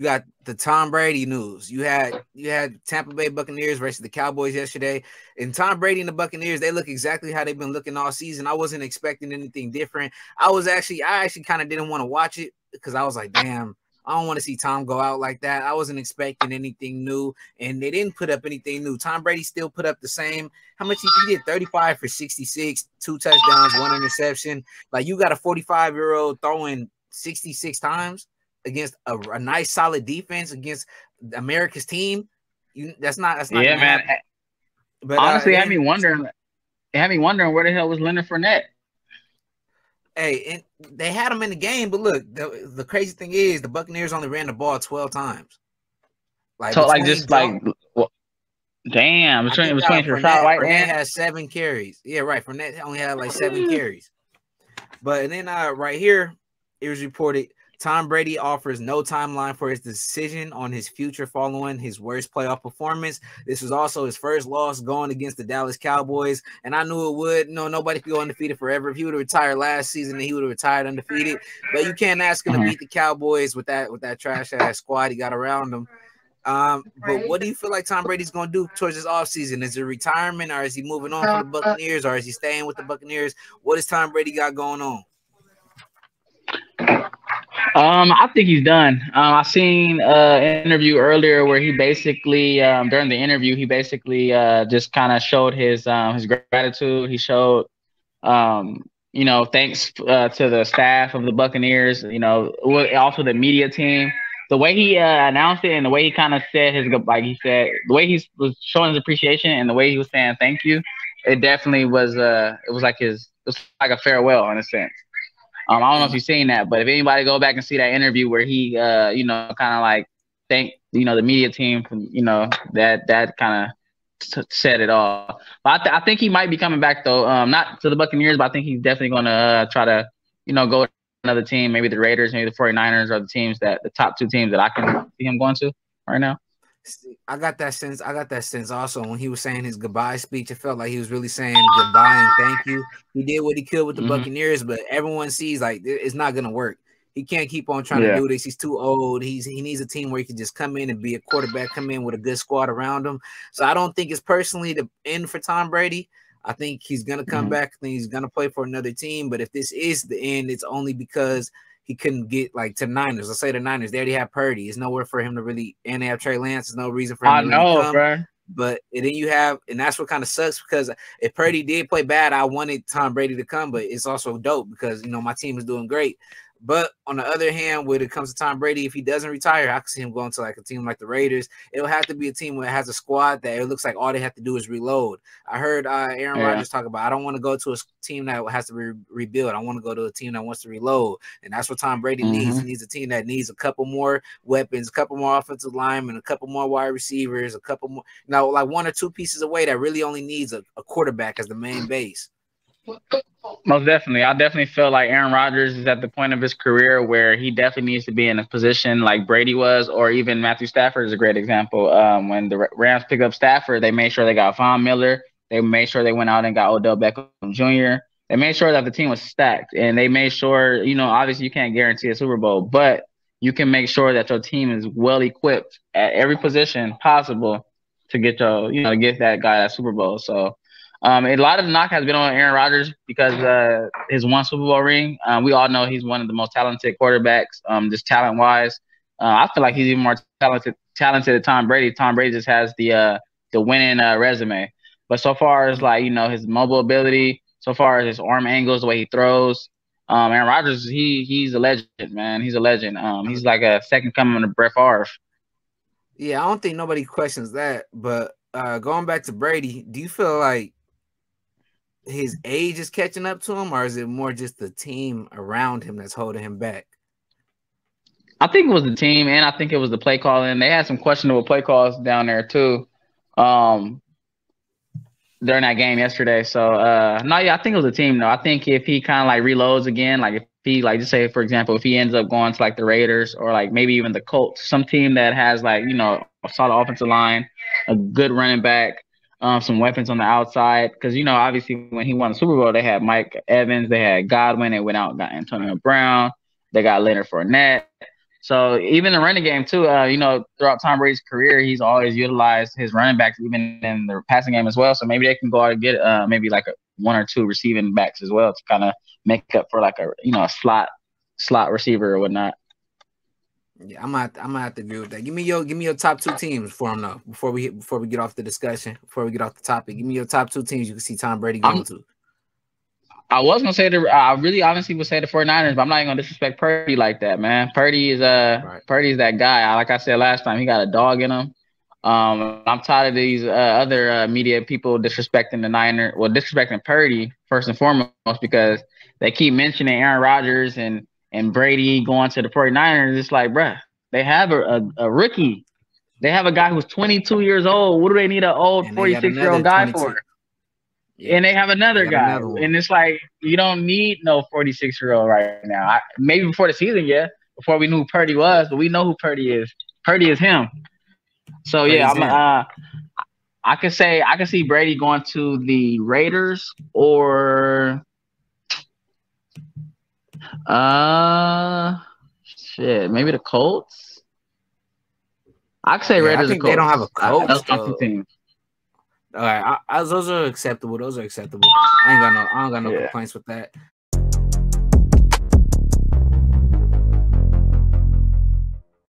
You got the Tom Brady news. You had Tampa Bay Buccaneers versus the Cowboys yesterday, and Tom Brady and the Buccaneers, they look exactly how they've been looking all season. I wasn't expecting anything different. I actually kind of didn't want to watch it because I was like, damn, I don't want to see Tom go out like that. I wasn't expecting anything new, and they didn't put up anything new. Tom Brady still put up the same. How much he did? 35 for 66, 2 touchdowns, 1 interception. Like, you got a 45-year-old throwing 66 times against a nice solid defense against America's team. That's not Yeah, gonna man. happen. But Honestly, it had me then wondering. It had me wondering where the hell was Leonard Fournette. hey, and they had him in the game, but look, the crazy thing is the Buccaneers only ran the ball 12 times. Like So like between just like, Jones, well, damn, I between think between Rashad Fournette White Fournette and has 7 carries. Yeah, right. Fournette only had like 7 carries. But and then right here, it was reported Tom Brady offers no timeline for his decision on his future following his worst playoff performance. This was also his first loss going against the Dallas Cowboys, and I knew it would. No, nobody could go undefeated forever. If he would have retired last season, then he would have retired undefeated. But you can't ask him to Mhm. beat the Cowboys with that trash ass squad he got around him. But what do you feel like Tom Brady's going to do towards this offseason? Is it retirement, or is he moving on from the Buccaneers, or is he staying with the Buccaneers? What does Tom Brady got going on? I think he's done. I seen an interview earlier where he basically during the interview he basically just kind of showed his gratitude. He showed thanks to the staff of the Buccaneers. Also the media team. The way he announced it and the way he kind of said like he said the way he was showing his appreciation and the way he was saying thank you, it definitely was it was like a farewell in a sense. I don't know if And you've seen that, but if anybody go back and see that interview where he, kind of like thank, the media team from, that kind of said it all. But I think he might be coming back though. Not to the Buccaneers, but I think he's definitely going to try to, go to another team, maybe the Raiders, maybe the 49ers, or the top 2 teams that I can see him going to right now. I got that sense. I got that sense also when he was saying his goodbye speech. It felt like he was really saying goodbye and thank you. He did what he could with the Hmm. Buccaneers, but everyone sees like it's not gonna work. He can't keep on trying to Yeah. do this. He's too old. He needs a team where he can just come in and be a quarterback, come in with a good squad around him. So I don't think it's personally the end for Tom Brady. I think he's gonna come Hmm. back. I think he's gonna play for another team. But if this is the end, it's only because he couldn't get like to the Niners. Let's say the Niners, they already have Purdy. It's nowhere for him to really, and they have Trey Lance. There's no reason for him I to really know, come. bro. But and then you have, and that's what kind of sucks because if Purdy did play bad, I wanted Tom Brady to come, but it's also dope because my team is doing great. But on the other hand, when it comes to Tom Brady, if he doesn't retire, I can see him going to like a team like the Raiders. It'll have to be a team that has a squad that it looks like all they have to do is reload. I heard Aaron Yeah. Rodgers talk about, I don't want to go to a team that has to rebuild. I want to go to a team that wants to reload. And that's what Tom Brady needs. Hmm. He needs a team that needs a couple more weapons, a couple more offensive linemen, a couple more wide receivers, a couple more, like 1 or 2 pieces away that really only needs a quarterback as the main base. Most definitely. I definitely feel like Aaron Rodgers is at the point of his career where he definitely needs to be in a position like Brady was, or even Matthew Stafford is a great example. When the Rams picked up Stafford, they made sure they got Von Miller. They made sure they went out and got Odell Beckham Jr. They made sure that the team was stacked, and they made sure, obviously you can't guarantee a Super Bowl, but you can make sure that your team is well equipped at every position possible to get that guy that Super Bowl. So a lot of the knock has been on Aaron Rodgers because his 1 Super Bowl ring. We all know he's one of the most talented quarterbacks, just talent wise. I feel like he's even more talented than Tom Brady. Tom Brady just has the winning resume. But so far as like his mobile ability, so far as his arm angles, the way he throws, Aaron Rodgers, he's a legend, man. He's a legend. He's like a second coming of Brett Favre. Yeah, I don't think nobody questions that. But going back to Brady, do you feel like his age is catching up to him, or is it more just the team around him that's holding him back? I think it was the team, and I think it was the play calling. They had some questionable play calls down there too. Um, During that game yesterday. So no, yeah, I think it was a team though. I think if he kind of like reloads again, like if he like just say for example, if he ends up going to like the Raiders or like maybe even the Colts, some team that has like a solid offensive line, a good running back, some weapons on the outside. Because obviously when he won the Super Bowl, they had Mike Evans, they had Godwin, they went out and got Antonio Brown, they got Leonard Fournette. So even the running game too, throughout Tom Brady's career, he's always utilized his running backs even in the passing game as well. So maybe they can go out and get maybe like one or two receiving backs as well to kind of make up for like a slot receiver or whatnot. Yeah, I'm gonna have to agree with that. Give me your top 2 teams for him though. Before we get off the discussion, before we get off the topic, give me your top 2 teams you can see Tom Brady going to. I was gonna say I really honestly would say the 49ers, but I'm not even gonna disrespect Purdy like that, man. Purdy's that guy. Like I said last time, he got a dog in him. I'm tired of these other media people disrespecting the Niners, disrespecting Purdy first and foremost because they keep mentioning Aaron Rodgers and Brady going to the 49ers. It's like, bruh, they have a rookie. They have a guy who's 22 years old. What do they need an old 46-year-old guy 22. For? Yeah. And they have another guy. And it's like, you don't need no 46-year-old right now. Maybe before the season, yeah, before we knew who Purdy was, but we know who Purdy is. Purdy is him. So, yeah, I could see Brady going to the Raiders or maybe the Colts. I could say Raiders. I think they don't have a coach. That's my 2 teams. All right, those are acceptable. I don't got no complaints with that.